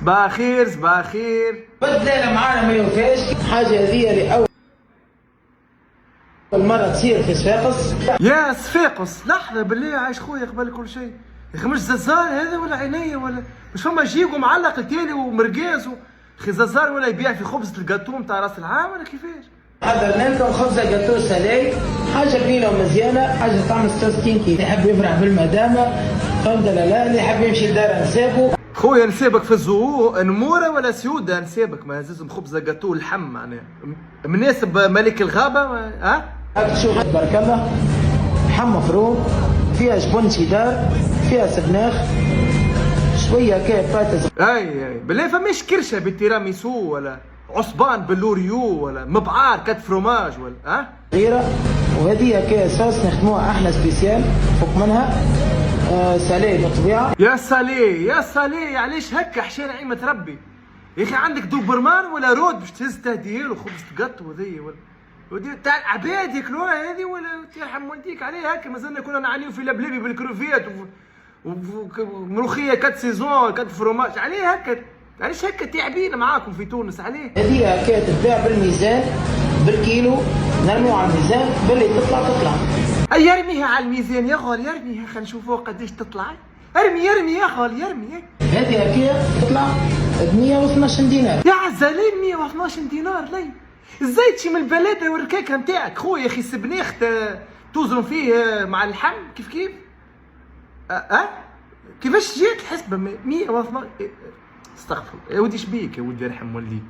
صباح خير صباح خير. بدلة معانا ما يوفاش حاجة هذية لأول مرة تصير في صفاقس. يا صفاقس لحظة بالله عايش خويا قبل كل شيء يا اخي، مش ززار هذا ولا عينيا ولا مش فما جيكو معلق التالي ومرقاز اخي ززار ولا يبيع في خبزة الجاتو نتاع راس العام ولا كيفاش؟ حضرنا لكم خبزة جاتو سالي، حاجة جميلة ومزيانة، حاجة طعم 66 كيلو، اللي يحب يفرح بالمدامة فهمت لا، اللي يحب يمشي لدار نسابو. خويا نسابك في الزهور نمورة ولا سيودة نسابك ما زازم خبزة جاتو اللحم معناها مناسب ملك الغابة ها؟ هاك تشوف تبارك الله لحم مفروم، فيها جبن شيدار، فيها سبناخ، شوية كيف باتز. اي بالله فماش كرشة بالتيراميسو ولا عصبان باللوريو ولا مبعار كات فروماج ولا ها؟ صغيرة، وهذه كي صوص نخدموها احنا سبيسيال فوق منها ساليه بالطبيعة. يا ساليه يا ساليه علاش هكا حشان عيمة ربي يا اخي، عندك دوبرمان ولا رود باش تهز تهديه له خبز تقطو هذي ولا ودي تاع العباد ياكلوها هذه ولا ترحم والديك عليها هكا. مازلنا كنا نعانيو في لبلبي بالكروفيات وملوخيه كات سيزون كات فروماج عليه هكا. علاش هكا تعبين معاكم في تونس عليه؟ هذه كي تتباع بالميزان بالكيلو، نرميو على الميزان باللي تطلع. اي يرميها على الميزان يا غول يرميها خلينا نشوفوا قداش تطلع. ارمي يا غول يرمي. هذه كي تطلع ب 112 دينار. يا عزالين 112 دينار لي ازاي تشي من البلاد والركاكه نتاعك خويا. يا اخي السبنيخ توزن فيه مع اللحم كيف كيفاش جات الحسبه 112؟ استغفر يا ودي شبيك يا ودي يرحم والديك.